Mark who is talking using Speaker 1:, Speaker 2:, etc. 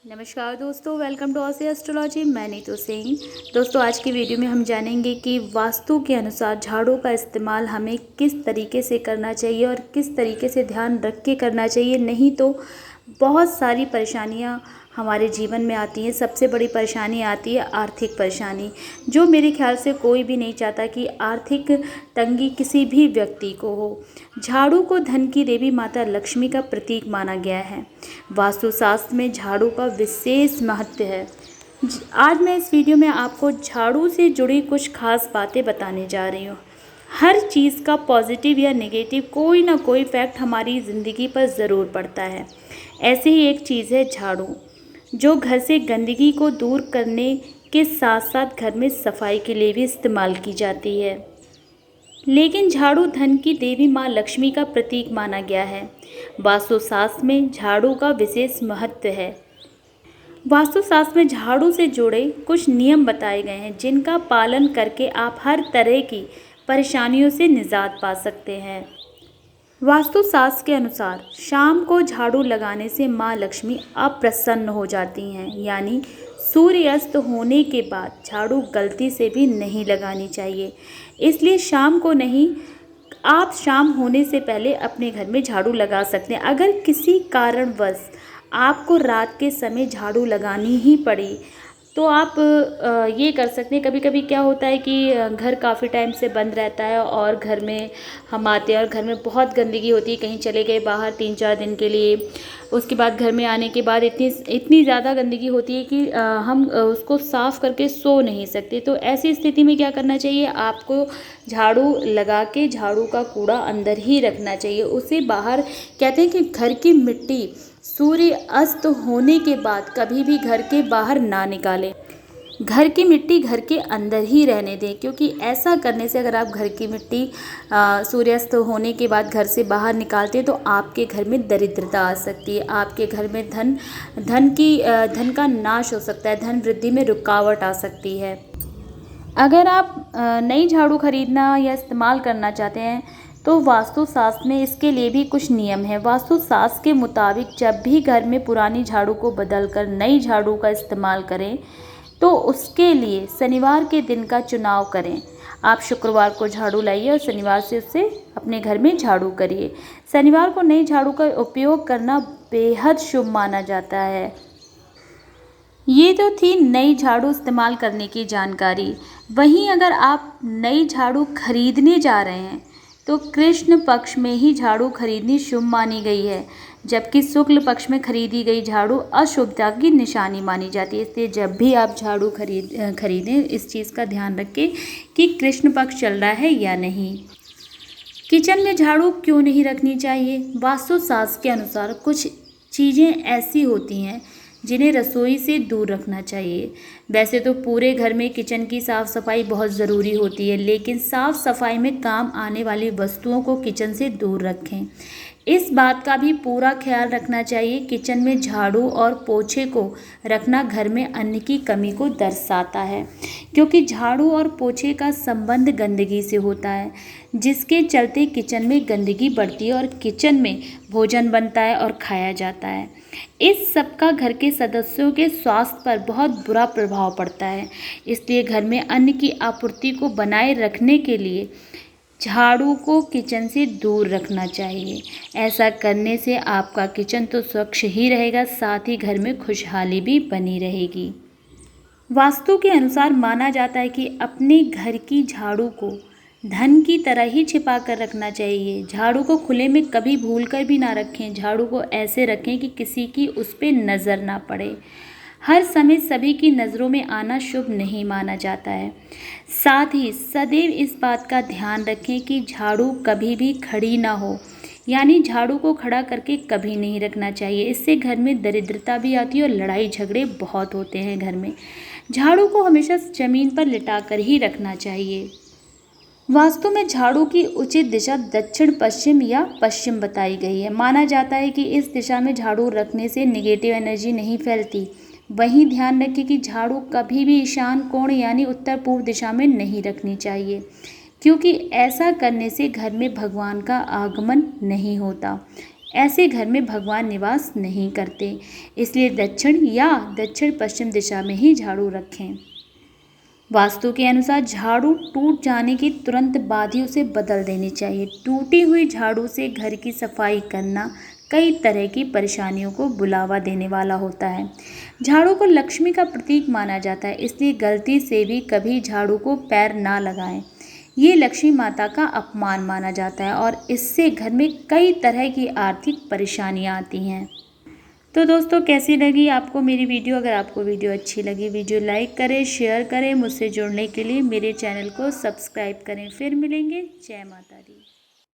Speaker 1: नमस्कार दोस्तों, welcome to Aussie astrology. मैं नीतू सिंह। दोस्तों, आज की वीडियो में हम जानेंगे कि वास्तु के अनुसार झाड़ू का इस्तेमाल हमें किस तरीके से करना चाहिए और किस तरीके से ध्यान रख के करना चाहिए। नहीं तो बहुत सारी परेशानियां हमारे जीवन में आती हैं। सबसे बड़ी परेशानी आती है आर्थिक परेशानी, जो मेरे ख्याल से कोई भी नहीं चाहता कि आर्थिक तंगी किसी भी व्यक्ति को हो। झाड़ू को धन की देवी माता लक्ष्मी का प्रतीक माना गया है। वास्तुशास्त्र में झाड़ू का विशेष महत्व है। आज मैं इस वीडियो में आपको झाड़ू से जुड़ी कुछ खास बातें बताने जा रही हूँ। हर चीज़ का पॉजिटिव या नेगेटिव कोई ना कोई इफ़ेक्ट हमारी ज़िंदगी पर ज़रूर पड़ता है। ऐसे ही एक चीज़ है झाड़ू, जो घर से गंदगी को दूर करने के साथ साथ घर में सफाई के लिए भी इस्तेमाल की जाती है। लेकिन झाड़ू धन की देवी माँ लक्ष्मी का प्रतीक माना गया है। वास्तुशास्त्र में झाड़ू का विशेष महत्व है। वास्तुशास्त्र में झाड़ू से जुड़े कुछ नियम बताए गए हैं, जिनका पालन करके आप हर तरह की परेशानियों से निजात पा सकते हैं। वास्तुशास्त्र के अनुसार शाम को झाड़ू लगाने से माँ लक्ष्मी अप्रसन्न हो जाती हैं, यानी सूर्यास्त होने के बाद झाड़ू गलती से भी नहीं लगानी चाहिए। इसलिए शाम को नहीं, आप शाम होने से पहले अपने घर में झाड़ू लगा सकते हैं। अगर किसी कारणवश आपको रात के समय झाड़ू लगानी ही पड़ी तो आप ये कर सकते हैं। कभी कभी क्या होता है कि घर काफ़ी टाइम से बंद रहता है और घर में हम आते हैं और घर में बहुत गंदगी होती है। कहीं चले गए बाहर 3-4 दिन के लिए, उसके बाद घर में आने के बाद इतनी ज़्यादा गंदगी होती है कि हम उसको साफ़ करके सो नहीं सकते। तो ऐसी स्थिति में क्या करना चाहिए, आपको झाड़ू लगा के झाड़ू का कूड़ा अंदर ही रखना चाहिए। उसे बाहर, कहते हैं कि घर की मिट्टी सूर्य अस्त होने के बाद कभी भी घर के बाहर ना निकालें। घर की मिट्टी घर के अंदर ही रहने दें, क्योंकि ऐसा करने से अगर आप घर की मिट्टी सूर्यास्त होने के बाद घर से बाहर निकालते हैं तो आपके घर में दरिद्रता आ सकती है। आपके घर में धन का नाश हो सकता है, धन वृद्धि में रुकावट आ सकती है। अगर आप नई झाड़ू खरीदना या इस्तेमाल करना चाहते हैं तो वास्तुशास्त्र में इसके लिए भी कुछ नियम है। वास्तुशास्त्र के मुताबिक जब भी घर में पुरानी झाड़ू को बदलकर नई झाड़ू का इस्तेमाल करें तो उसके लिए शनिवार के दिन का चुनाव करें। आप शुक्रवार को झाड़ू लाइए और शनिवार से उससे अपने घर में झाड़ू करिए। शनिवार को नई झाड़ू का उपयोग करना बेहद शुभ माना जाता है। ये तो थी नई झाड़ू इस्तेमाल करने की जानकारी। वहीं अगर आप नई झाड़ू खरीदने जा रहे हैं तो कृष्ण पक्ष में ही झाड़ू खरीदनी शुभ मानी गई है, जबकि शुक्ल पक्ष में खरीदी गई झाड़ू अशुभता की निशानी मानी जाती है। इसलिए जब भी आप झाड़ू खरीदें, इस चीज़ का ध्यान रखें कि कृष्ण पक्ष चल रहा है या नहीं। किचन में झाड़ू क्यों नहीं रखनी चाहिए? वास्तुशास्त्र के अनुसार कुछ चीज़ें ऐसी होती हैं जिन्हें रसोई से दूर रखना चाहिए। वैसे तो पूरे घर में किचन की साफ़ सफाई बहुत ज़रूरी होती है, लेकिन साफ़ सफाई में काम आने वाली वस्तुओं को किचन से दूर रखें। इस बात का भी पूरा ख्याल रखना चाहिए। किचन में झाड़ू और पोछे को रखना घर में अन्न की कमी को दर्शाता है, क्योंकि झाड़ू और पोछे का संबंध गंदगी से होता है, जिसके चलते किचन में गंदगी बढ़ती है और किचन में भोजन बनता है और खाया जाता है। इस सब का घर के सदस्यों के स्वास्थ्य पर बहुत बुरा प्रभाव पड़ता है। इसलिए घर में अन्न की आपूर्ति को बनाए रखने के लिए झाड़ू को किचन से दूर रखना चाहिए। ऐसा करने से आपका किचन तो स्वच्छ ही रहेगा, साथ ही घर में खुशहाली भी बनी रहेगी। वास्तु के अनुसार माना जाता है कि अपने घर की झाड़ू को धन की तरह ही छिपा कर रखना चाहिए। झाड़ू को खुले में कभी भूल कर भी ना रखें। झाड़ू को ऐसे रखें कि किसी की उस पर नज़र ना पड़े। हर समय सभी की नज़रों में आना शुभ नहीं माना जाता है। साथ ही सदैव इस बात का ध्यान रखें कि झाड़ू कभी भी खड़ी ना हो, यानी झाड़ू को खड़ा करके कभी नहीं रखना चाहिए। इससे घर में दरिद्रता भी आती है और लड़ाई झगड़े बहुत होते हैं घर में। झाड़ू को हमेशा ज़मीन पर लिटा कर ही रखना चाहिए। वास्तु में झाड़ू की उचित दिशा दक्षिण पश्चिम या पश्चिम बताई गई है। माना जाता है कि इस दिशा में झाड़ू रखने से नेगेटिव एनर्जी नहीं फैलती। वहीं ध्यान रखें कि झाड़ू कभी भी ईशान कोण यानी उत्तर पूर्व दिशा में नहीं रखनी चाहिए, क्योंकि ऐसा करने से घर में भगवान का आगमन नहीं होता। ऐसे घर में भगवान निवास नहीं करते। इसलिए दक्षिण या दक्षिण पश्चिम दिशा में ही झाड़ू रखें। वास्तु के अनुसार झाड़ू टूट जाने के तुरंत बाद ही उसे बदल देनी चाहिए। टूटी हुई झाड़ू से घर की सफाई करना कई तरह की परेशानियों को बुलावा देने वाला होता है। झाड़ू को लक्ष्मी का प्रतीक माना जाता है, इसलिए गलती से भी कभी झाड़ू को पैर ना लगाएं। ये लक्ष्मी माता का अपमान माना जाता है और इससे घर में कई तरह की आर्थिक परेशानियां आती हैं। तो दोस्तों, कैसी लगी आपको मेरी वीडियो? अगर आपको वीडियो अच्छी लगी, वीडियो लाइक करें, शेयर करें। मुझसे जुड़ने के लिए मेरे चैनल को सब्सक्राइब करें। फिर मिलेंगे। जय माता दी।